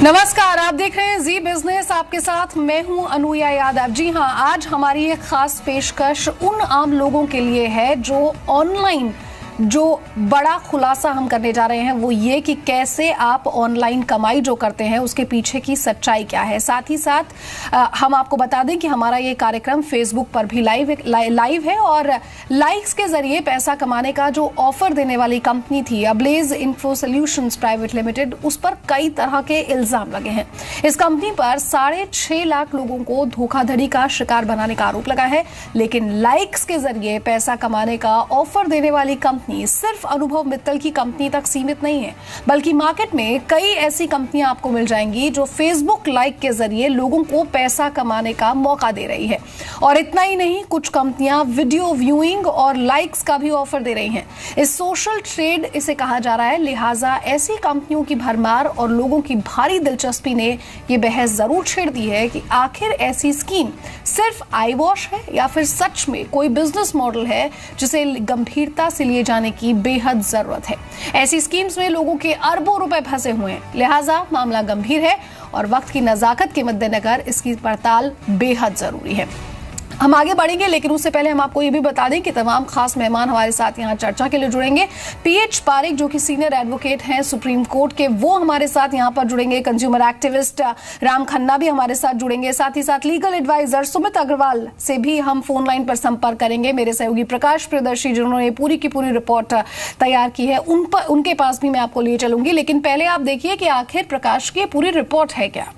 नमस्कार, आप देख रहे हैं जी बिजनेस। आपके साथ मैं हूं अनुया यादव। जी हां, आज हमारी एक खास पेशकश उन आम लोगों के लिए है जो ऑनलाइन जो बड़ा खुलासा हम करने जा रहे हैं वो ये कि कैसे आप ऑनलाइन कमाई जो करते हैं उसके पीछे की सच्चाई क्या है। साथ ही साथ हम आपको बता दें कि हमारा ये कार्यक्रम फेसबुक पर भी लाइव है और लाइक्स के जरिए पैसा कमाने का जो ऑफर देने वाली कंपनी थी ablaze info solutions private limited, उस पर कई तरह के इल्जाम लगे हैं। इस कंपनी पर 6.5 लाख लोगों को धोखाधड़ी का शिकार बनाने का आरोप लगा है, लेकिन लाइक्स के जरिए पैसा कमाने का ऑफर देने वाली कंपनी सिर्फ अनुभव मित्तल की कंपनी तक सीमित नहीं है, बल्कि मार्केट में कई ऐसी कंपनियां आपको मिल जाएंगी जो फेसबुक लाइक के जरिए लोगों को पैसा कमाने का मौका दे रही है। और इतना ही नहीं, कुछ कंपनियां वीडियो व्यूइंग और लाइक्स का भी ऑफर दे रही हैं। इस सोशल ट्रेड इसे कहा जा रहा है, लिहाजा ऐसी कंपनियों की भरमार और लोगों की भारी दिलचस्पी ने यह बहस जरूर छेड़ दी है कि आखिर ऐसी स्कीम सिर्फ आई वॉश है या फिर सच में कोई बिजनेस मॉडल है जिसे गंभीरता से लिए जाने की बेहद जरूरत है। ऐसी स्कीम्स में लोगों के अरबों रुपए फंसे हुए हैं, लिहाजा मामला गंभीर है और वक्त की नजाकत के मद्देनजर इसकी पड़ताल बेहद जरूरी है। हम आगे बढ़ेंगे, लेकिन उससे पहले हम आपको ये भी बता दें कि तमाम खास मेहमान हमारे साथ यहाँ चर्चा के लिए जुड़ेंगे। पीएच पारेख जो कि सीनियर एडवोकेट हैं सुप्रीम कोर्ट के, वो हमारे साथ यहाँ पर जुड़ेंगे। कंज्यूमर एक्टिविस्ट राम खन्ना भी हमारे साथ जुड़ेंगे। साथ ही साथ लीगल एडवाइजर सुमित अग्रवाल से भी हम फोन लाइन पर संपर्क करेंगे। मेरे सहयोगी प्रकाश प्रियदर्शी जिन्होंने पूरी की पूरी रिपोर्ट तैयार की है, उनके पास भी मैं आपको लिए चलूंगी। लेकिन पहले आप देखिए कि आखिर प्रकाश की पूरी रिपोर्ट है क्या।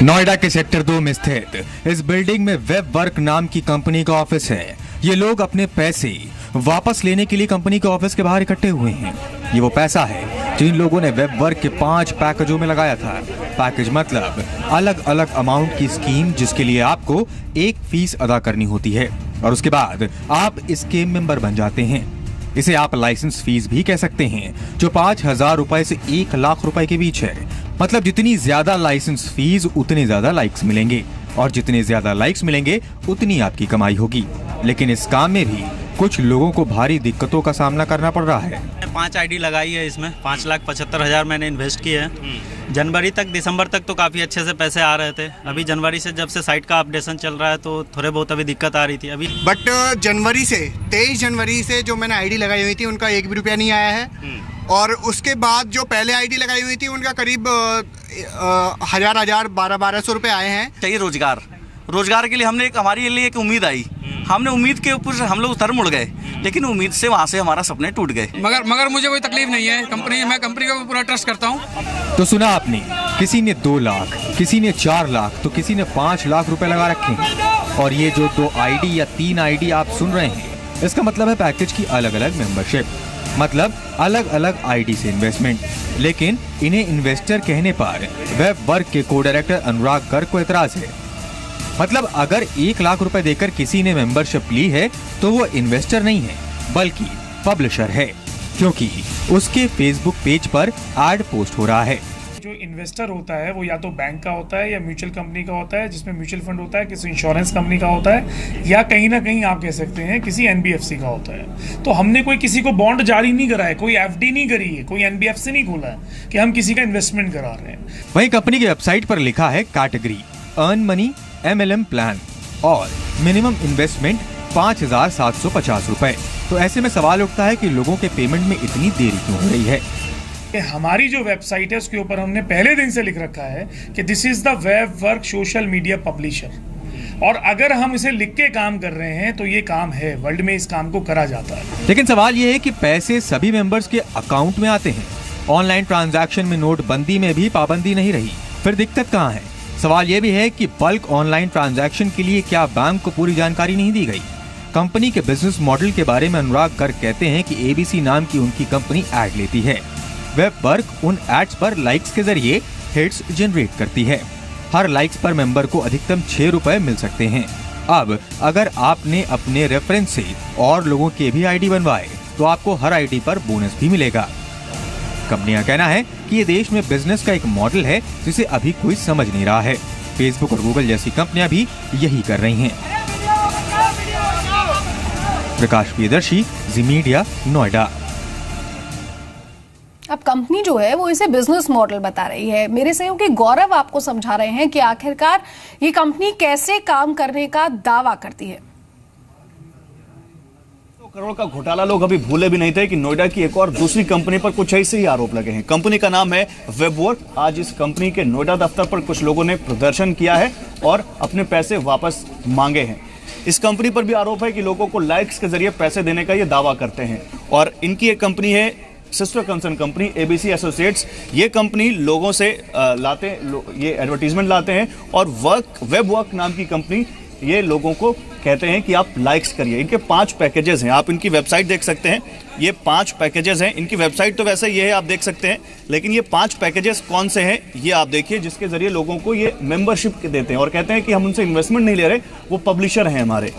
नोएडा के सेक्टर 2 में स्थित इस बिल्डिंग में वेब वर्क नाम की कंपनी का ऑफिस है। ये लोग अपने पैसे वापस लेने के लिए कंपनी के ऑफिस के बाहर इकट्ठे हुए हैं। ये वो पैसा है जिन लोगों ने वेब वर्क के 5 पैकेजों में लगाया था। पैकेज मतलब अलग अलग अमाउंट की स्कीम जिसके लिए आपको एक फीस अदा करनी होती है और उसके बाद आप इसके मेंबर बन जाते हैं। इसे आप लाइसेंस फीस भी कह सकते हैं, जो 5,000 रुपए से 1 लाख रुपए के बीच है। मतलब जितनी ज्यादा लाइसेंस फीस उतने ज्यादा लाइक्स मिलेंगे और जितने ज्यादा लाइक्स मिलेंगे उतनी आपकी कमाई होगी। लेकिन इस काम में भी कुछ लोगों को भारी दिक्कतों का सामना करना पड़ रहा है। 5 आईडी लगाई है, इसमें 5,75,000 मैंने इन्वेस्ट किए हैं। जनवरी तक दिसंबर तक तो काफ़ी अच्छे से पैसे आ रहे थे। अभी जनवरी से जब से साइट का अपडेशन चल रहा है तो थोड़े बहुत अभी दिक्कत आ रही थी अभी। बट जनवरी से 23 जनवरी से जो मैंने आईडी लगाई हुई थी उनका 1 भी रुपया नहीं आया है। और उसके बाद जो पहले आईडी लगाई हुई थी उनका करीब 1,000 रुपए आए हैं। चाहिए रोजगार के लिए हमने हमारे लिए एक उम्मीद आई, हमने उम्मीद के ऊपर हम लोग उतर मुड़ गए, लेकिन उम्मीद से वहाँ से हमारा सपने टूट गए। मगर मुझे कोई तकलीफ नहीं है। मैं कंपनी का पूरा ट्रस्ट करता हूँ। तो सुना आपने, किसी ने 2 लाख, किसी ने 4 लाख, तो किसी ने 5 लाख रुपए लगा रखे हैं। और ये जो 2 आईडी या 3 आईडी आप सुन रहे हैं, इसका मतलब है पैकेज की अलग अलग मेंबरशिप, मतलब अलग अलग आईडी से इन्वेस्टमेंट। लेकिन इन्हें इन्वेस्टर कहने पर वेब वर्क के को डायरेक्टर अनुराग गर्ग को एतराज है। मतलब अगर 1 लाख रुपए देकर किसी ने मेंबरशिप ली है तो वो इन्वेस्टर नहीं है बल्कि पब्लिशर है, क्योंकि उसके फेसबुक पेज पर एड पोस्ट हो रहा है। जो इन्वेस्टर होता है वो या तो बैंक का होता है या म्यूचुअल कंपनी का होता है, जिसमें म्यूचुअल फंड होता है, किसी इंश्योरेंस कंपनी का होता है, या कहीं ना कहीं आप कह सकते हैं किसी एनबीएफसी का होता है। तो हमने कोई किसी को बॉन्ड जारी नहीं करा है, कोई एफडी नहीं करी है, कोई एनबीएफसी नहीं खोला है कि हम किसी का इन्वेस्टमेंट करा रहे हैं। वहीं कंपनी की वेबसाइट पर लिखा है category earn money MLM plan और मिनिमम इन्वेस्टमेंट 5,750 रुपए। तो ऐसे में सवाल उठता है कि लोगों के पेमेंट में इतनी देरी क्यों हो रही है। हमारी जो वेबसाइट है उसके ऊपर हमने पहले दिन से लिख रखा है कि this is the web work social media publisher, और अगर हम इसे लिख के काम कर रहे हैं तो ये काम है, वर्ल्ड में इस काम को करा जाता है। लेकिन सवाल ये है कि पैसे सभी मेंबर्स के अकाउंट में आते हैं। ऑनलाइन ट्रांजैक्शन में नोटबंदी में भी पाबंदी नहीं रही, फिर दिक्कत कहाँ है। सवाल यह भी है कि बल्क ऑनलाइन ट्रांजैक्शन के लिए क्या बैंक को पूरी जानकारी नहीं दी गई। कंपनी के बिजनेस मॉडल के बारे में अनुराग गर्ग कहते हैं कि ABC नाम की उनकी कंपनी एड लेती है। वेब वर्क उन एड्स पर लाइक्स के जरिए हिट्स जनरेट करती है। हर लाइक्स पर मेंबर को अधिकतम 6 रुपए मिल सकते हैं। अब अगर आपने अपने रेफरेंस से और लोगों के भी आईडी बनवाए तो आपको हर आईडी पर बोनस भी मिलेगा। कंपनी का कहना है कि ये देश में बिजनेस का एक मॉडल है जिसे अभी कोई समझ नहीं रहा है। फेसबुक और गूगल जैसी कंपनियां भी यही कर रही हैं। प्रकाश प्रियदर्शी, जी मीडिया, नोएडा। अब कंपनी जो है वो इसे बिजनेस मॉडल बता रही है। मेरे सहयोगी गौरव आपको समझा रहे हैं कि आखिरकार ये कंपनी कैसे काम करने का दावा करती है। करोड़ का घोटाला लोग अभी भूले भी नहीं थे कि नोएडा की एक और दूसरी कंपनी पर कुछ ऐसे ही आरोप लगे हैं। कंपनी का नाम है वेबवर्क। आज इस कंपनी के नोएडा दफ्तर पर कुछ लोगों ने प्रदर्शन किया है और अपने पैसे वापस मांगे हैं। इस कंपनी पर भी आरोप है कि लोगों को लाइक्स के जरिए पैसे देने का ये दावा करते हैं और इनकी एक कंपनी है sister concern company ABC associates. ये कंपनी लोगों से ये एडवर्टीजमेंट लाते हैं और वेबवर्क नाम की कंपनी ये लोगों को कहते हैं कि आप लाइक्स करिए। इनके 5 पैकेजेस हैं, आप इनकी वेबसाइट देख सकते हैं। ये 5 पैकेजेस हैं। इनकी वेबसाइट तो वैसे ये है, आप देख सकते हैं, लेकिन ये 5 पैकेजेस कौन से हैं ये आप देखिए, जिसके जरिए लोगों को ये मेंबरशिप देते हैं और कहते हैं कि हम उनसे इन्वेस्टमेंट नहीं ले रहे, वो पब्लिशर हैं हमारे।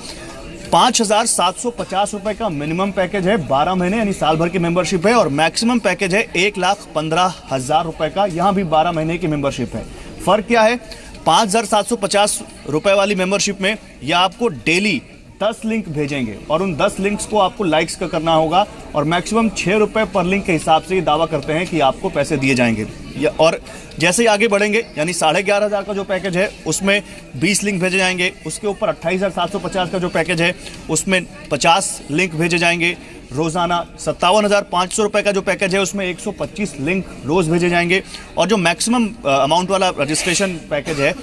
5,750 रुपए का मिनिमम पैकेज है, 12 महीने यानी साल भर की मेंबरशिप है, और मैक्सिमम पैकेज है 1,15,000 रुपए का, यहाँ भी 12 महीने की मेंबरशिप है। फर्क क्या है? 5,750 रुपए वाली मेंबरशिप में ये आपको डेली 10 लिंक भेजेंगे और उन 10 लिंक्स को आपको लाइक्स का करना होगा और मैक्सिमम 6 रुपए पर लिंक के हिसाब से ये दावा करते हैं कि आपको पैसे दिए जाएंगे। और जैसे ही आगे बढ़ेंगे यानी 11,500 का जो पैकेज है उसमें 20 लिंक भेजे जाएंगे, उसके ऊपर 28,750 का जो पैकेज है उसमें 50 लिंक भेजे जाएंगे रोजाना। 57,500 रुपए का जो पैकेज है उसमें 125 लिंक रोज भेजे जाएंगे, और जो मैक्सिमम अमाउंट वाला रजिस्ट्रेशन पैकेज है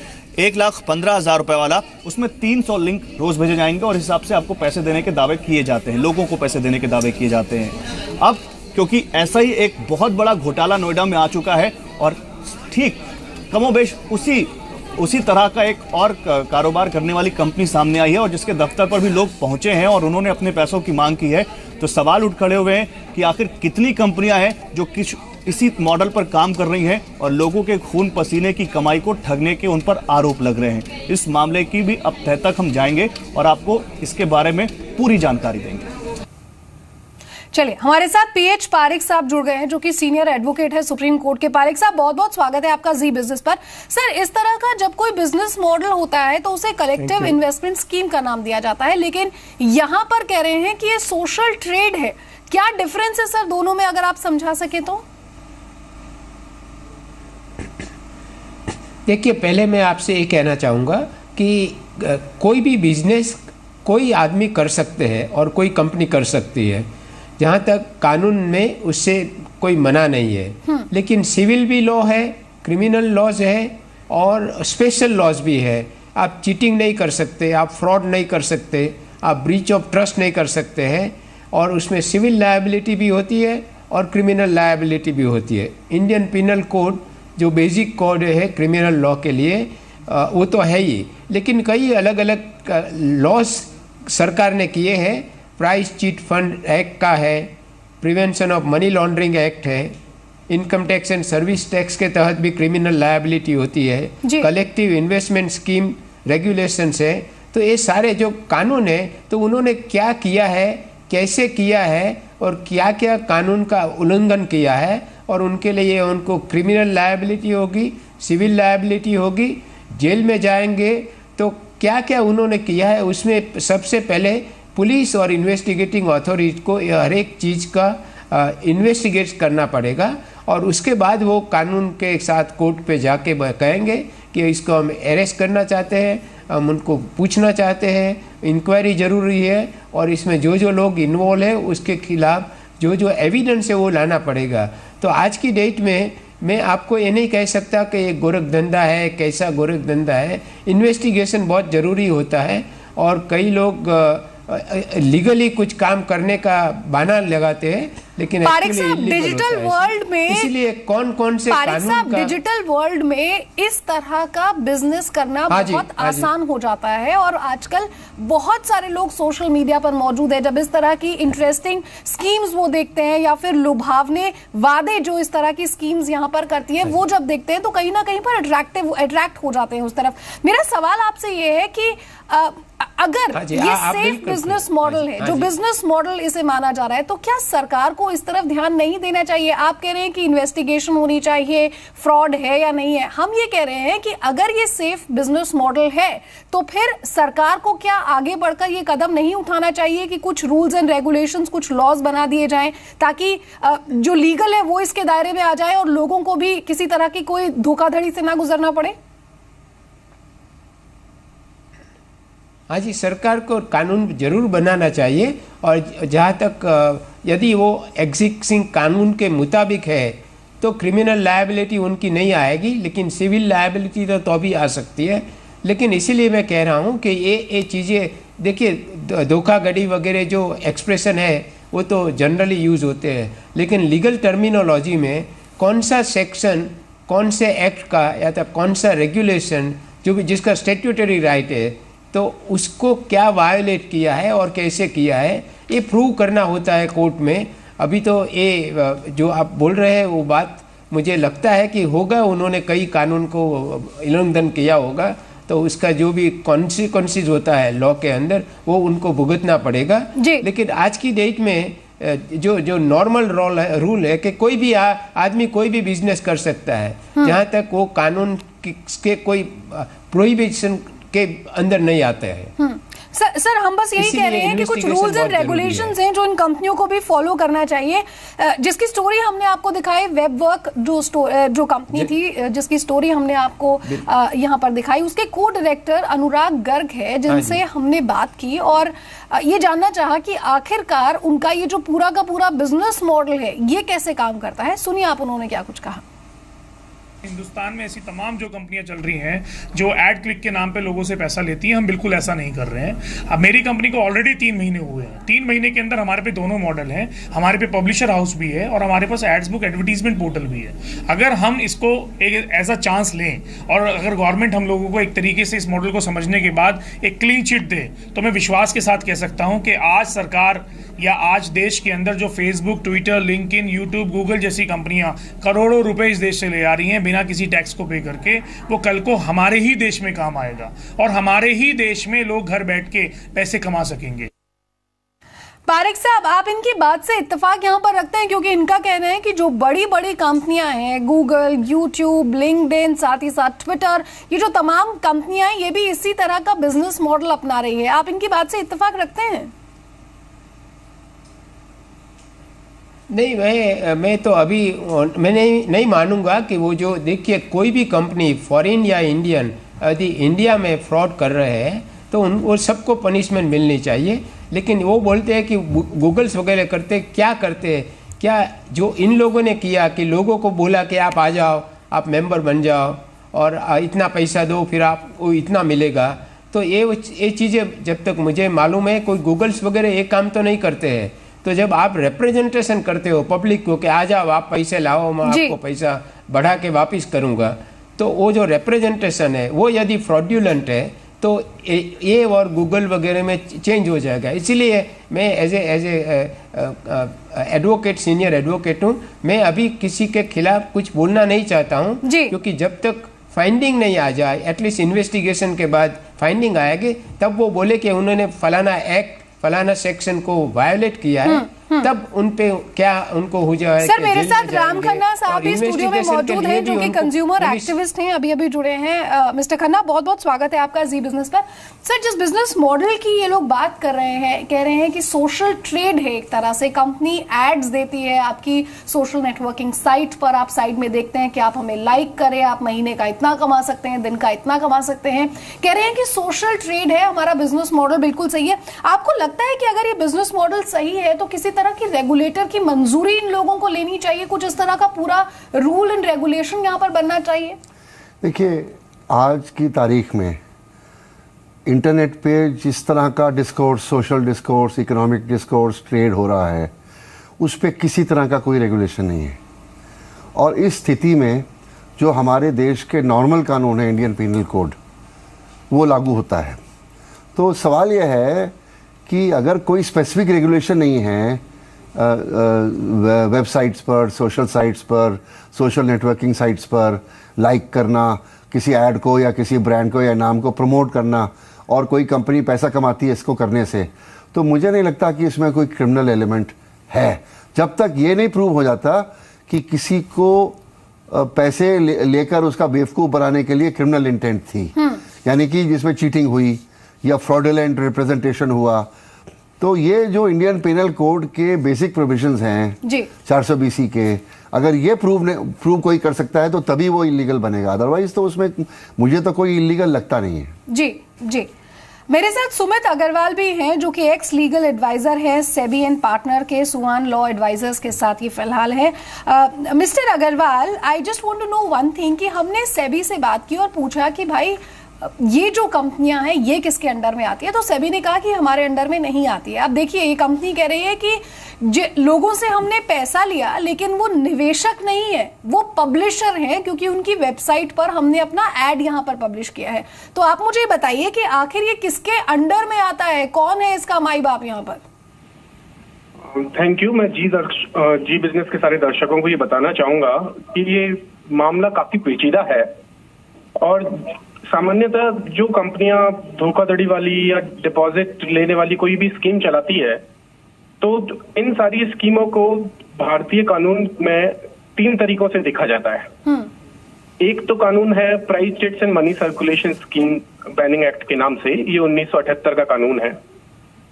1,15,000 रुपए वाला, उसमें 300 लिंक रोज भेजे जाएंगे और इस हिसाब से आपको पैसे देने के दावे किए जाते हैं, लोगों को पैसे देने के दावे किए जाते हैं। अब क्योंकि ऐसा ही एक बहुत बड़ा घोटाला नोएडा में आ चुका है और ठीक कमोबेश उसी तरह का एक और कारोबार करने वाली कंपनी सामने आई है और जिसके दफ्तर पर भी लोग पहुंचे हैं और उन्होंने अपने पैसों की मांग की है, तो सवाल उठ खड़े हुए हैं कि आखिर कितनी कंपनियां हैं जो इसी मॉडल पर काम कर रही हैं और लोगों के खून पसीने की कमाई को ठगने के उन पर आरोप लग रहे हैं। इस मामले की भी अब तह तक हम जाएंगे और आपको इसके बारे में पूरी जानकारी देंगे। चलिए, हमारे साथ पीएच पारिक साहब जुड़ गए हैं जो कि सीनियर एडवोकेट है सुप्रीम कोर्ट के। पारिक साहब, बहुत बहुत स्वागत है आपका जी बिजनेस पर। सर, इस तरह का जब कोई बिजनेस मॉडल होता है तो उसे कलेक्टिव इन्वेस्टमेंट स्कीम का नाम दिया जाता है, लेकिन यहां पर कह रहे हैं कि ये सोशल ट्रेड है। क्या डिफरेंस है सर दोनों में, अगर आप समझा सके तो? देखिए, पहले मैं आपसे ये कहना चाहूँगा कि कोई भी बिजनेस कोई आदमी कर सकते हैं और कोई कंपनी कर सकती है, जहाँ तक कानून में उससे कोई मना नहीं है। लेकिन सिविल भी लॉ है, क्रिमिनल लॉज है और स्पेशल लॉज भी है। आप चीटिंग नहीं कर सकते, आप फ्रॉड नहीं कर सकते, आप ब्रीच ऑफ ट्रस्ट नहीं कर सकते हैं, और उसमें सिविल लायबिलिटी भी होती है और क्रिमिनल लायबिलिटी भी होती है। इंडियन पिनल कोड जो बेसिक कोड है क्रिमिनल लॉ के लिए, वो तो है ही, लेकिन कई अलग अलग लॉज सरकार ने किए हैं। प्राइस चीट फंड एक्ट का है, prevention of money laundering act है, income tax and service tax के तहत भी क्रिमिनल लायबिलिटी होती है, कलेक्टिव इन्वेस्टमेंट स्कीम रेगुलेशंस है। तो ये सारे जो कानून है, तो उन्होंने क्या किया है, कैसे किया है और क्या क्या कानून का उल्लंघन किया है, और उनके लिए उनको क्रिमिनल लायबिलिटी होगी, सिविल लायबिलिटी होगी, जेल में जाएंगे। तो क्या क्या उन्होंने किया है, उसमें सबसे पहले पुलिस और इन्वेस्टिगेटिंग अथॉरिटी को हर एक चीज़ का इन्वेस्टिगेट करना पड़ेगा, और उसके बाद वो कानून के साथ कोर्ट पे जाके कहेंगे कि इसको हम अरेस्ट करना चाहते हैं, हम उनको पूछना चाहते हैं, इंक्वायरी ज़रूरी है, और इसमें जो जो लोग इन्वॉल्व है उसके खिलाफ जो जो एविडेंस है वो लाना पड़ेगा। तो आज की डेट में मैं आपको ये नहीं कह सकता कि ये गोरख धंधा है, कैसा गोरख धंधा है। इन्वेस्टिगेशन बहुत ज़रूरी होता है, और कई लोग लीगली कुछ काम करने का बहाना लगाते हैं, लेकिन डिजिटल वर्ल्ड में इसलिए कौन कौन से कानून का डिजिटल वर्ल्ड में इस तरह का बिजनेस करना बहुत आसान हो जाता है, और आजकल बहुत सारे लोग सोशल मीडिया पर मौजूद है। जब इस तरह की इंटरेस्टिंग स्कीम्स वो देखते हैं या फिर लुभावने वादे जो इस तरह की स्कीम्स यहाँ पर करती है वो जब देखते हैं तो कहीं ना कहीं पर अट्रैक्ट हो जाते हैं उस तरफ। मेरा सवाल आपसे ये है कि अगर ये सेफ बिजनेस मॉडल है, जो बिजनेस मॉडल इसे माना जा रहा है, तो क्या सरकार को को इस तरफ ध्यान नहीं देना चाहिए? आप कह रहे हैं कि इन्वेस्टिगेशन होनी चाहिए, फ्रॉड है या नहीं है। हम ये कह रहे हैं कि अगर ये सेफ बिजनेस मॉडल है तो फिर सरकार को क्या आगे बढ़कर ये कदम नहीं उठाना चाहिए कि कुछ रूल्स एंड रेगुलेशंस, कुछ लॉज बना दिए जाएं ताकि जो लीगल है वो इसके दायरे में आ जाए और लोगों को भी किसी तरह की कोई धोखाधड़ी से ना गुजरना पड़े? हाँ जी, सरकार को कानून जरूर बनाना चाहिए और जहाँ तक यदि वो एग्जिस्टिंग कानून के मुताबिक है तो क्रिमिनल लायबिलिटी उनकी नहीं आएगी, लेकिन सिविल लायबिलिटी तो भी आ सकती है। लेकिन इसीलिए मैं कह रहा हूँ कि ये चीज़ें देखिए, धोखाधड़ी वगैरह जो एक्सप्रेशन है वो तो जनरली यूज़ होते हैं, लेकिन लीगल टर्मिनोलॉजी में कौन सा सेक्शन, कौन से एक्ट का या तो कौन सा रेगुलेशन जो भी जिसका स्टैट्यूटरी राइट है तो उसको क्या वायोलेट किया है और कैसे किया है ये प्रूव करना होता है कोर्ट में। अभी तो ये जो आप बोल रहे हैं वो बात मुझे लगता है कि होगा, उन्होंने कई कानून को उल्लंघन किया होगा तो उसका जो भी कॉन्सिक्वेंसेस होता है लॉ के अंदर वो उनको भुगतना पड़ेगा। लेकिन आज की डेट में जो नॉर्मल रूल है कि कोई भी आदमी कोई भी बिजनेस कर सकता है जहाँ तक वो कानून के कोई प्रोहिबिशन के अंदर नहीं आते हैं। सर हम बस यही कह रहे हैं कि कुछ रूल्स एंड रेगुलेशंस हैं जो इन कंपनियों को भी फॉलो करना चाहिए। जिसकी स्टोरी हमने आपको दिखाई, वेबवर्क जो कंपनी थी जिसकी स्टोरी हमने आपको यहाँ पर दिखाई, उसके को डायरेक्टर अनुराग गर्ग है जिनसे हमने बात की और ये जानना चाहा कि आखिरकार उनका ये जो पूरा का पूरा बिजनेस मॉडल है ये कैसे काम करता है। सुनिए आप उन्होंने क्या कुछ कहा। हिंदुस्तान में ऐसी तमाम जो कंपनियां चल रही हैं जो एड क्लिक के नाम पे लोगों से पैसा लेती हैं, हम बिल्कुल ऐसा नहीं कर रहे हैं। अब मेरी कंपनी को ऑलरेडी 3 महीने हुए हैं। 3 महीने के अंदर हमारे पे दोनों मॉडल हैं, हमारे पे पब्लिशर हाउस भी है और हमारे पास एड्स बुक एडवर्टीजमेंट पोर्टल भी है। अगर हम इसको एक ऐसा चांस लें और अगर गवर्नमेंट हम लोगों को एक तरीके से इस मॉडल को समझने के बाद एक क्लीन चिट दे तो मैं विश्वास के साथ कह सकता हूँ कि आज सरकार या आज देश के अंदर जो Facebook, Twitter, LinkedIn, YouTube, Google जैसी कंपनियां करोड़ों रुपए इस देश से ले आ रही हैं बिना किसी टैक्स को पे करके, वो कल को हमारे ही देश में काम आएगा और हमारे ही देश में लोग घर बैठ के पैसे कमा सकेंगे। पारेख साहब, आप इनकी बात से इत्तेफाक यहाँ पर रखते हैं क्योंकि इनका कहना है कि जो बड़ी बड़ी कंपनियां हैं, गूगल, यूट्यूब, लिंक्डइन, साथ ही साथ ट्विटर, ये जो तमाम कंपनियां हैं ये भी इसी तरह का बिजनेस मॉडल अपना रही है। आप इनकी बात से इत्तेफाक रखते हैं? नहीं, मैं तो अभी मैं नहीं मानूंगा कि वो जो देखिए कोई भी कंपनी फॉरेन या इंडियन यदि इंडिया में फ्रॉड कर रहे हैं तो वो सबको पनिशमेंट मिलनी चाहिए। लेकिन वो बोलते हैं कि गूगल्स वगैरह क्या करते हैं, क्या जो इन लोगों ने किया कि लोगों को बोला कि आप आ जाओ, आप मेंबर बन जाओ और इतना पैसा दो फिर आपको इतना मिलेगा, तो ये चीज़ें जब तक मुझे मालूम है कोई गूगल्स वगैरह ये काम तो नहीं करते हैं। तो जब आप रिप्रेजेंटेशन करते हो पब्लिक को कि आ जाओ आप पैसे लाओ, मैं आपको पैसा बढ़ा के वापस करूंगा, तो वो जो रिप्रेजेंटेशन है वो यदि फ्रॉड्यूलेंट है तो ये और गूगल वगैरह में चेंज हो जाएगा। इसीलिए मैं as a advocate, senior advocate हूँ, मैं अभी किसी के खिलाफ कुछ बोलना नहीं चाहता हूँ क्योंकि जब तक फाइंडिंग नहीं आ जाए, एटलीस्ट इन्वेस्टिगेशन के बाद फाइंडिंग आएगी तब वो बोले कि उन्होंने फलाना एक्ट, फलाना सेक्शन को वायोलेट किया है, तब उन पे क्या उनको हो जाए। सर मेरे साथ राम खन्ना साहब भी स्टूडियो में मौजूद हैं जो कि कंज्यूमर एक्टिविस्ट हैं, अभी जुड़े हैं। मिस्टर खन्ना, बहुत बहुत स्वागत है आपका जी बिजनेस पर। सर, जिस बिजनेस मॉडल की ये लोग बात कर रहे हैं, कह रहे हैं कि सोशल ट्रेड है एक तरह से, कंपनी एड्स देती है आपकी सोशल नेटवर्किंग साइट पर, आप साइड में देखते हैं कि आप हमें लाइक करें, आप महीने का इतना कमा सकते हैं, दिन का इतना कमा सकते हैं। कह रहे हैं कि सोशल ट्रेड है, हमारा बिजनेस मॉडल बिल्कुल सही है। आपको लगता है कि अगर ये बिजनेस मॉडल सही है तो किसी तरह की रेगुलेटर की मंजूरी इन लोगों को लेनी चाहिए, कुछ इस तरह का पूरा रूल एंड रेगुलेशन यहां पर बनना चाहिए? देखिए, आज की तारीख में इंटरनेट पे जिस तरह का discourse, social discourse, economic discourse trade हो रहा है, उस पे किसी तरह का कोई रेगुलेशन नहीं है। और इस स्थिति में जो हमारे देश के नॉर्मल कानून है, इंडियन पीनल कोड, वो लागू होता है। तो सवाल यह है कि अगर कोई स्पेसिफिक रेगुलेशन नहीं है वेबसाइट्स पर, सोशल साइट्स पर, सोशल नेटवर्किंग साइट्स पर लाइक करना, किसी ऐड को या किसी ब्रांड को या नाम को प्रमोट करना, और कोई कंपनी पैसा कमाती है इसको करने से, तो मुझे नहीं लगता कि इसमें कोई क्रिमिनल एलिमेंट है। जब तक ये नहीं प्रूव हो जाता कि किसी को पैसे लेकर उसका बेवकूफ़ बनाने के लिए क्रिमिनल इंटेंट थी, यानी कि जिसमें चीटिंग हुई या फ्रॉडुलेंट रिप्रेजेंटेशन हुआ, तो ये जो इंडियन पेनल कोड के बेसिक प्रोविजंस हैं 420 के, अगर ये प्रूव कोई कर सकता है तो तभी वो इलीगल बनेगा, अदरवाइज तो उसमें मुझे तो कोई इलीगल लगता नहीं है। जी मेरे साथ सुमित अग्रवाल भी हैं जो कि एक्स लीगल एडवाइजर है सेबी एंड पार्टनर के सुआन लॉ एडवाइजर्स के साथ ये फिलहाल है। Mister Agarwal, I just want to know one thing कि हमने सेबी से बात की और पूछा कि भाई ये जो कंपनियां हैं ये किसके अंडर में आती है, तो सेबी ने कहा कि हमारे अंडर में नहीं आती है। अब देखिए ये कंपनी कह रही है कि लोगों से हमने पैसा लिया लेकिन वो निवेशक नहीं है, वो पब्लिशर हैं, क्योंकि उनकी वेबसाइट पर हमने अपना एड यहाँ पर पब्लिश किया है। तो आप मुझे बताइए कि आखिर ये किसके अंडर में आता है, कौन है इसका माई बाप यहाँ पर? Thank you. मैं जी बिजनेस के सारे दर्शकों को ये बताना चाहूंगा कि ये मामला काफी पेचीदा है और सामान्यतः जो कंपनियां धोखाधड़ी वाली या डिपॉजिट लेने वाली कोई भी स्कीम चलाती है तो इन सारी स्कीमों को भारतीय कानून में 3 तरीकों से देखा जाता है। एक तो कानून है price chits and money circulation scheme banning act के नाम से, ये 1978 का कानून है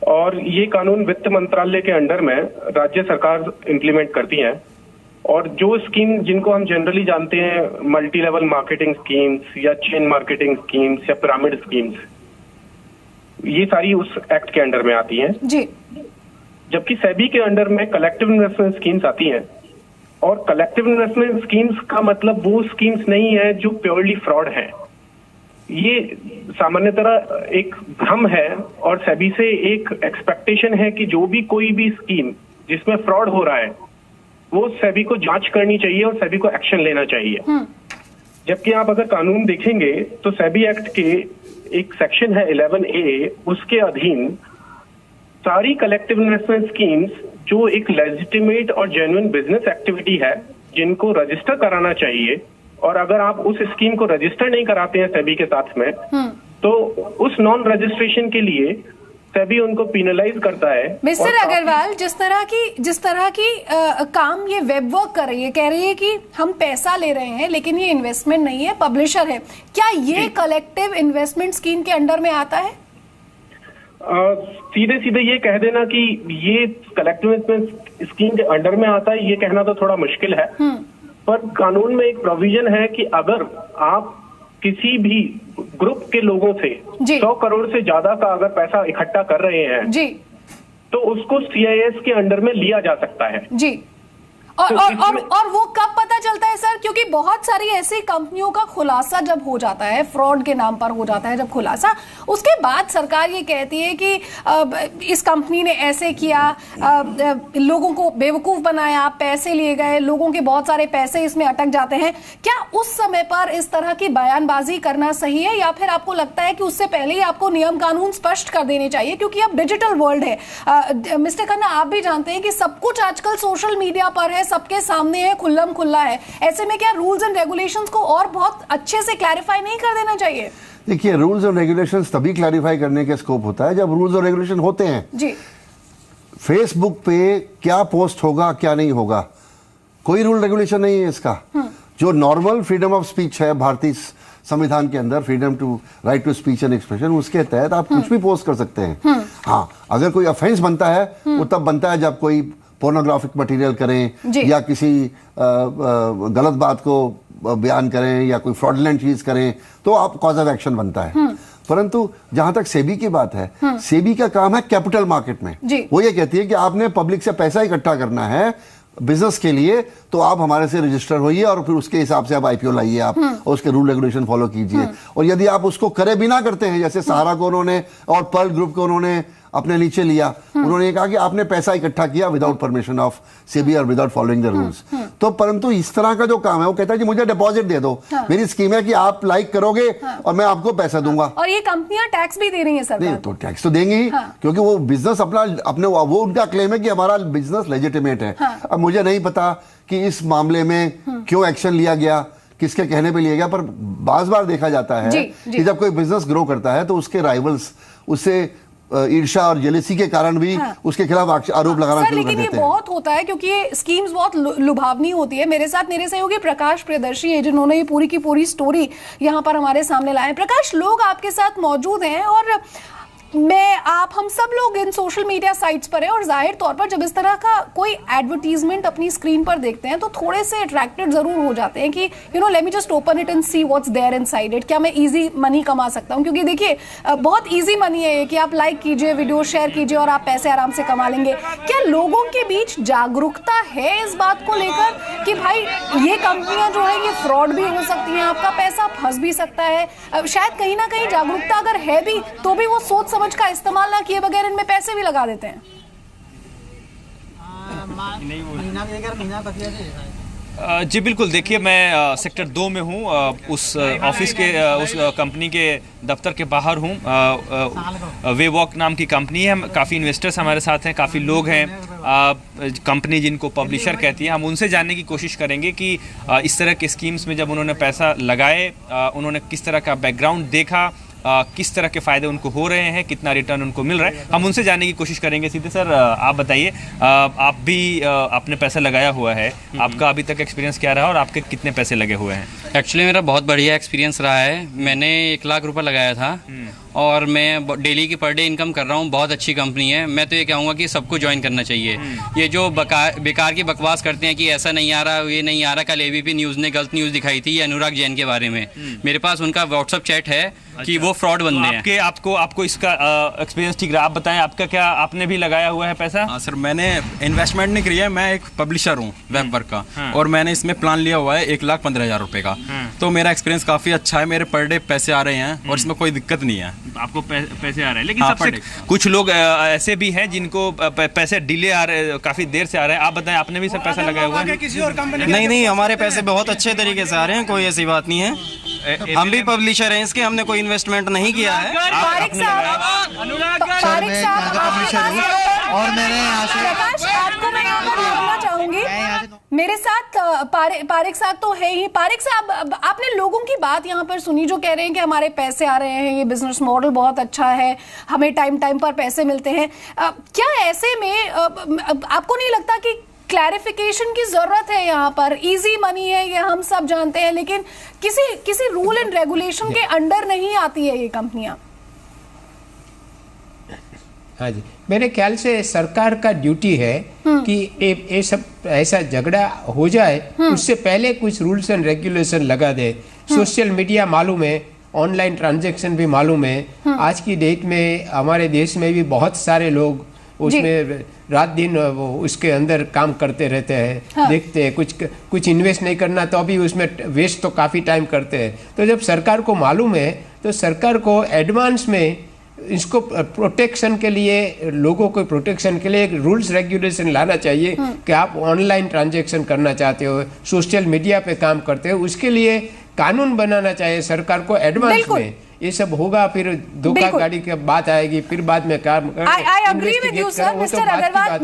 और ये कानून वित्त मंत्रालय के अंडर में राज्य सरकार इंप्लीमेंट करती है। और जो स्कीम जिनको हम जनरली जानते हैं मल्टी लेवल मार्केटिंग स्कीम्स या चेन मार्केटिंग स्कीम्स या पिरामिड स्कीम्स, ये सारी उस एक्ट के अंडर में आती हैं जी। जबकि सेबी के अंडर में कलेक्टिव इन्वेस्टमेंट स्कीम्स आती हैं और कलेक्टिव इन्वेस्टमेंट स्कीम्स का मतलब वो स्कीम्स नहीं है जो प्योरली फ्रॉड है। ये सामान्यतः एक भ्रम है और सेबी से एक एक्सपेक्टेशन है कि जो भी कोई भी स्कीम जिसमें फ्रॉड हो रहा है वो सेबी को जांच करनी चाहिए और सेबी को एक्शन लेना चाहिए। जबकि आप अगर कानून देखेंगे तो सेबी एक्ट के एक सेक्शन है 11A, उसके अधीन सारी कलेक्टिव इन्वेस्टमेंट स्कीम्स जो एक लेजिटिमेट और जेन्युइन बिजनेस एक्टिविटी है जिनको रजिस्टर कराना चाहिए, और अगर आप उस स्कीम को रजिस्टर नहीं कराते हैं सेबी के साथ में तो उस नॉन रजिस्ट्रेशन के लिए सेबी उनको पिनलाइज करता है। मिस्टर अग्रवाल, जिस तरह की काम ये वेब वर्क कर रही है, कह रही है कि हम पैसा ले रहे हैं लेकिन ये इन्वेस्टमेंट नहीं है, पब्लिशर है, क्या ये कलेक्टिव इन्वेस्टमेंट स्कीम के अंडर में आता है? सीधे सीधे ये कह देना कि ये कलेक्टिव इन्वेस्टमेंट स्कीम के अंडर में आता है, ये कहना तो थोड़ा मुश्किल है। पर कानून में एक प्रोविजन है कि अगर आप किसी भी ग्रुप के लोगों से 100 करोड़ से ज्यादा का अगर पैसा इकट्ठा कर रहे हैं जी, तो उसको CIS के अंडर में लिया जा सकता है जी। और वो कब पता चलता है सर? क्योंकि बहुत सारी ऐसी कंपनियों का खुलासा जब हो जाता है, फ्रॉड के नाम पर हो जाता है जब खुलासा, उसके बाद सरकार ये कहती है कि इस कंपनी ने ऐसे किया, लोगों को बेवकूफ बनाया, पैसे लिए गए, लोगों के बहुत सारे पैसे इसमें अटक जाते हैं। क्या उस समय पर इस तरह की बयानबाजी करना सही है, या फिर आपको लगता है कि उससे पहले ही आपको नियम कानून स्पष्ट कर देने चाहिए? क्योंकि अब डिजिटल वर्ल्ड है मिस्टर खन्ना, आप भी जानते हैं कि सब कुछ आजकल सोशल मीडिया पर है, सबके सामने है, खुल्लम खुल्ला है। ऐसे में क्या रूल्स एंड रेगुलेशंस को और बहुत अच्छे से क्लैरिफाई नहीं कर देना चाहिए? देखिए, रूल्स और रेगुलेशंस तभी क्लैरिफाई करने के स्कोप होता है जब रूल्स और रेगुलेशन होते हैं जी। फेसबुक पे क्या पोस्ट होगा क्या नहीं होगा, कोई रूल रेगुलेशन नहीं है इसका। जो नॉर्मल फ्रीडम ऑफ स्पीच है भारतीय संविधान के अंदर, freedom to right to speech and expression, उसके तहत आप कुछ भी पोस्ट कर सकते हैं। हाँ, अगर कोई ऑफेंस बनता है वो तब बनता है जब कोई पोर्नोग्राफिक मटेरियल करें या किसी गलत बात को बयान करें या कोई फ्रॉडलेंट चीज करें तो आप कॉज ऑफ एक्शन बनता है। परंतु जहां तक सेबी की बात है, सेबी का काम है कैपिटल मार्केट में। वो ये कहती है कि आपने पब्लिक से पैसा इकट्ठा करना है बिजनेस के लिए, तो आप हमारे से रजिस्टर होइए और फिर उसके हिसाब से आप IPO लाइए, आप और उसके रूल रेगुलेशन फॉलो कीजिए। और यदि आप उसको करे बिना करते हैं, जैसे सहारा को उन्होंने और पर्ल ग्रुप को उन्होंने अपने नीचे लिया, उन्होंने कहा कि आपने पैसा इकट्ठा किया विदाउट परमिशन ऑफ सेबी और विदाउट फॉलोइंग द रूल्स। तो परंतु इस तरह का जो काम है वो कहता है कि मुझे डिपॉजिट दे दो, मेरी स्कीम है कि आप लाइक करोगे और मैं आपको पैसा दूंगा। और ये कंपनियां टैक्स भी दे रही हैं सरकार। नहीं तो टैक्स तो देंगे ही, क्योंकि वो बिजनेस अपने वो उनका क्लेम है कि हमारा बिजनेस लेजिटिमेट है। अब मुझे नहीं पता कि इस मामले में क्यों एक्शन लिया गया, किसके कहने पे लिया गया, पर बार देखा जाता है कि जब कोई बिजनेस ग्रो करता है तो उसके राइवल्स उससे ईर्ष्या और जेलेसी के कारण भी उसके खिलाफ आरोप लगाना शुरू कर देते हैं। लेकिन ये बहुत होता है क्योंकि ये स्कीम्स बहुत लुभावनी होती है। मेरे साथ मेरे सहयोगी प्रकाश प्रियदर्शी है जिन्होंने ये पूरी की पूरी स्टोरी यहाँ पर हमारे सामने लाए। प्रकाश, लोग आपके साथ मौजूद हैं और हम सब लोग इन सोशल मीडिया साइट्स पर हैं और जाहिर तौर पर जब इस तरह का कोई एडवर्टीजमेंट अपनी स्क्रीन पर देखते हैं तो थोड़े से अट्रैक्टेड जरूर हो जाते हैं कि let me just open it and see what's there inside it. क्या मैं इजी मनी कमा सकता हूं? क्योंकि देखिए बहुत इजी मनी है ये कि आप लाइक कीजिए, वीडियो शेयर कीजिए और आप पैसे आराम से कमा लेंगे। क्या लोगों के बीच जागरूकता है इस बात को लेकर कि भाई ये कंपनियां जो है ये फ्रॉड भी हो सकती हैं, आपका पैसा फंस भी सकता है? शायद कहीं ना कहीं जागरूकता अगर है भी तो भी वो सोच समझ का इस्तेमाल ना किए बगैर इनमें पैसे भी लगा देते हैं। जी बिल्कुल, देखिए मैं सेक्टर 2 में हूँ, उस ऑफिस के उस कंपनी के दफ्तर के बाहर हूँ। वेवॉक नाम की कंपनी है, काफ़ी इन्वेस्टर्स हमारे साथ हैं, काफ़ी लोग हैं। कंपनी जिनको पब्लिशर कहती है, हम उनसे जानने की कोशिश करेंगे कि इस तरह के स्कीम्स में जब उन्होंने पैसा लगाए, उन्होंने किस तरह का बैकग्राउंड देखा, किस तरह के फ़ायदे उनको हो रहे हैं, कितना रिटर्न उनको मिल रहा है, हम उनसे जानने की कोशिश करेंगे। सीधे सर आप बताइए, आप भी आपने पैसा लगाया हुआ है, आपका अभी तक एक्सपीरियंस क्या रहा और आपके कितने पैसे लगे हुए हैं? एक्चुअली मेरा बहुत बढ़िया एक्सपीरियंस रहा है। मैंने 1 लाख रुपए लगाया था और मैं डेली की पर डे इनकम कर रहा हूँ। बहुत अच्छी कंपनी है। मैं तो ये कहूँगा कि सबको ज्वाइन करना चाहिए। ये जो बेकार की बकवास करते हैं कि ऐसा नहीं आ रहा, ये नहीं आ रहा, कल एबीपी न्यूज़ ने गलत न्यूज़ दिखाई थी अनुराग जैन के बारे में। मेरे पास उनका व्हाट्सअप चैट है कि वो फ्रॉड बंदे हैं। आपको इसका एक्सपीरियंस ठीक रहा? आप बताएं, आपका क्या, आपने भी लगाया हुआ है पैसा? हाँ सर, मैंने इन्वेस्टमेंट नहीं किया है, मैं एक पब्लिशर हूँ वेब वर्क का, और मैंने इसमें प्लान लिया हुआ है 1,15,000 रुपए का। तो मेरा एक्सपीरियंस काफ़ी अच्छा है, मेरे पर डे पैसे आ रहे हैं और इसमें कोई दिक्कत नहीं है। आपको पैसे आ रहे हैं, लेकिन सबसे कुछ लोग ऐसे भी हैं जिनको पैसे डिले आ रहे, काफ़ी देर से आ रहे हैं। आप बताएं, आपने भी सब पैसा लगाया हुआ है? किसी और कंपनी? नहीं, हमारे पैसे बहुत अच्छे तरीके से आ रहे हैं, कोई ऐसी बात नहीं है। हम भी पब्लिशर हैं इसके, हमने कोई इन्वेस्टमेंट नहीं किया है। और मैंने आपको मैं यहाँ पर बोलना चाहूंगी, मेरे साथ पारिक साहब तो है ही। पारिक साहब, आपने लोगों की बात यहाँ पर सुनी जो कह रहे हैं कि हमारे पैसे आ रहे हैं, ये बिजनेस मॉडल बहुत अच्छा है, हमें टाइम टाइम पर पैसे मिलते हैं। क्या ऐसे में आपको नहीं लगता कि क्लैरिफिकेशन की जरूरत है? यहाँ पर इजी मनी है, ये हम सब जानते हैं, लेकिन किसी रूल एंड रेगुलेशन के अंडर नहीं आती है ये कंपनियां। हाँ जी, मेरे ख्याल से सरकार का ड्यूटी है कि ये सब ऐसा झगड़ा हो जाए उससे पहले कुछ रूल्स एंड रेगुलेशन लगा दे। सोशल मीडिया मालूम है, ऑनलाइन ट्रांजैक्शन भी मालूम है। आज की डेट में हमारे देश में भी बहुत सारे लोग उसमें रात दिन वो उसके अंदर काम करते रहते हैं। देखते हैं, कुछ इन्वेस्ट नहीं करना तो अभी उसमें वेस्ट तो काफ़ी टाइम करते हैं। तो जब सरकार को मालूम है तो सरकार को एडवांस में इसको प्रोटेक्शन के लिए, लोगों को प्रोटेक्शन के लिए एक रूल्स रेगुलेशन लाना चाहिए कि आप ऑनलाइन ट्रांजैक्शन करना चाहते हो, सोशल मीडिया पे काम करते हो, उसके लिए कानून बनाना चाहिए सरकार को एडवांस में। ये सब होगा, फिर धोखा गाड़ी की बात आएगी, फिर बाद में काम I agree with you, sir. Mr. Agarwal,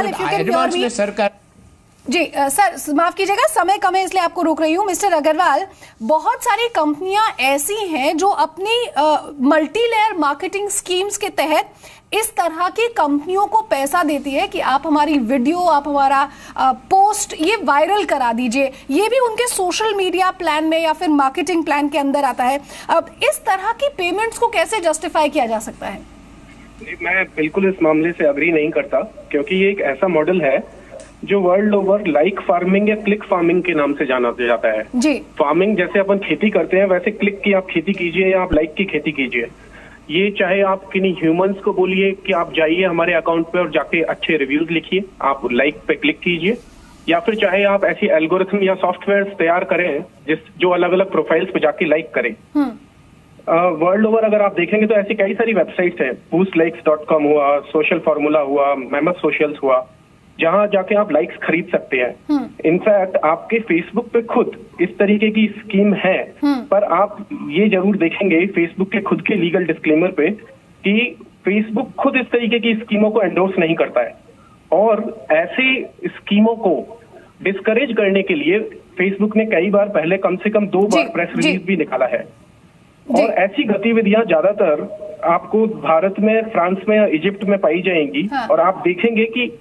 if you can hear me. सरकार जी सर, माफ कीजिएगा, समय कम है इसलिए आपको रोक रही हूँ। मिस्टर अग्रवाल, बहुत सारी कंपनियां ऐसी हैं जो अपनी मल्टी लेयर मार्केटिंग स्कीम्स के तहत इस तरह की कंपनियों को पैसा देती है कि आप हमारी वीडियो, आप हमारा पोस्ट ये वायरल करा दीजिए। ये भी उनके सोशल मीडिया प्लान में या फिर मार्केटिंग प्लान के अंदर आता है। अब इस तरह की पेमेंट्स को कैसे जस्टिफाई किया जा सकता है? मैं बिल्कुल इस मामले से अग्री नहीं करता, क्योंकि ये एक ऐसा मॉडल है जो वर्ल्ड ओवर लाइक फार्मिंग या क्लिक फार्मिंग के नाम से जाना जाता है। जी, फार्मिंग जैसे अपन खेती करते हैं, वैसे क्लिक की आप खेती कीजिए या आप लाइक की खेती कीजिए। ये चाहे आप किन्हीं ह्यूमंस को बोलिए कि आप जाइए हमारे अकाउंट पे और जाके अच्छे रिव्यूज लिखिए, आप लाइक पे क्लिक कीजिए, या फिर चाहे आप ऐसी एल्गोरिथम या सॉफ्टवेयर तैयार करें जो अलग अलग प्रोफाइल्स पे जाके लाइक करें। वर्ल्ड ओवर अगर आप देखेंगे तो ऐसी कई सारी वेबसाइट्स हैं, boostlikes.com हुआ, सोशल फार्मूला हुआ, मेमस सोशल्स हुआ, जहां जाके आप लाइक्स खरीद सकते हैं। इनफैक्ट आपके फेसबुक पे खुद इस तरीके की स्कीम है, पर आप ये जरूर देखेंगे फेसबुक के खुद के लीगल डिस्क्लेमर पे कि फेसबुक खुद इस तरीके की स्कीमों को एंडोर्स नहीं करता है, और ऐसे स्कीमों को डिस्करेज करने के लिए फेसबुक ने कई बार पहले कम से कम 2 बार प्रेस रिलीज भी निकाला है। और ऐसी गतिविधियां ज्यादातर आपको भारत में, फ्रांस में या इजिप्ट में पाई जाएंगी। हाँ। और आप देखेंगे कि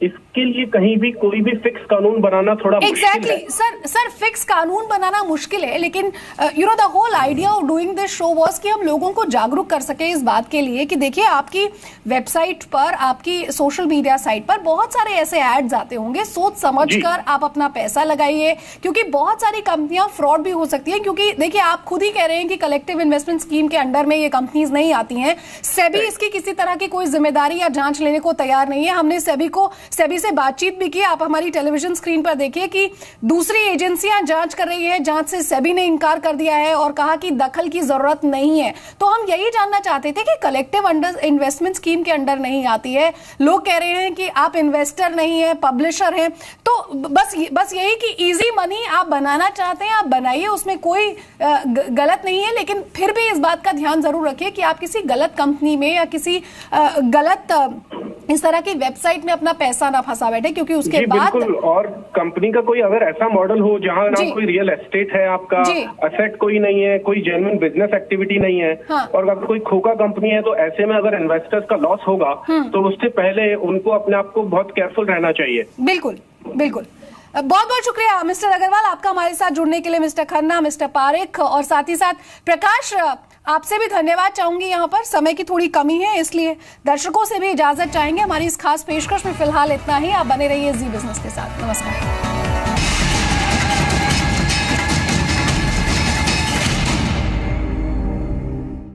इसके लिए कहीं भी कोई भी फिक्स कानून बनाना थोड़ा एग्जैक्टली सर फिक्स कानून बनाना मुश्किल है, लेकिन you know the whole idea of doing this show was कि हम लोगों को जागरूक कर सके इस बात के लिए कि देखिए आपकी वेबसाइट पर, आपकी सोशल मीडिया साइट पर बहुत सारे ऐसे एड्स आते होंगे, सोच समझकर आप अपना पैसा लगाइए, क्योंकि बहुत सारी कंपनियां फ्रॉड भी हो सकती है। क्योंकि देखिए आप खुद ही कह रहे हैं कि कलेक्टिव इन्वेस्टमेंट स्कीम के अंडर में ये कंपनीज नहीं आती हैं, सेबी इसकी किसी तरह की कोई जिम्मेदारी या जांच लेने को तैयार नहीं है। हमने सेबी से बातचीत भी की, आप हमारी टेलीविजन स्क्रीन पर देखिए कि दूसरी एजेंसियां जांच कर रही है, जांच से सेबी ने इनकार कर दिया है और कहा कि दखल की जरूरत नहीं है। तो हम यही जानना चाहते थे कि कलेक्टिव इन्वेस्टमेंट स्कीम के अंडर नहीं आती है, लोग कह रहे हैं कि आप इन्वेस्टर नहीं है, पब्लिशर हैं, तो बस यही कि इजी मनी आप बनाना चाहते हैं, आप बनाइए, उसमें कोई गलत नहीं है, लेकिन फिर भी इस बात का ध्यान जरूर रखिए कि आप किसी गलत कंपनी में या किसी गलत इस तरह की वेबसाइट में अपना पैसा ना फंसा बैठे, क्योंकि उसके बाद बिल्कुल। और कंपनी का कोई अगर ऐसा मॉडल हो जहां ना कोई रियल एस्टेट है, आपका असेट कोई नहीं है, कोई जेन्युइन बिजनेस एक्टिविटी नहीं है, हाँ। और अगर कोई खोखा कंपनी है, तो ऐसे में अगर इन्वेस्टर्स का लॉस होगा तो उससे पहले उनको अपने आप को बहुत केयरफुल रहना चाहिए। बिल्कुल बिल्कुल। बहुत बहुत शुक्रिया मिस्टर अग्रवाल आपका हमारे साथ जुड़ने के लिए, मिस्टर खन्ना, मिस्टर पारेख, और साथ ही साथ प्रकाश आपसे भी धन्यवाद चाहूंगी। यहाँ पर समय की थोड़ी कमी है, इसलिए दर्शकों से भी इजाजत चाहेंगे। हमारी इस खास पेशकश में फिलहाल इतना ही। आप बने रहिए जी बिजनेस के साथ। नमस्कार।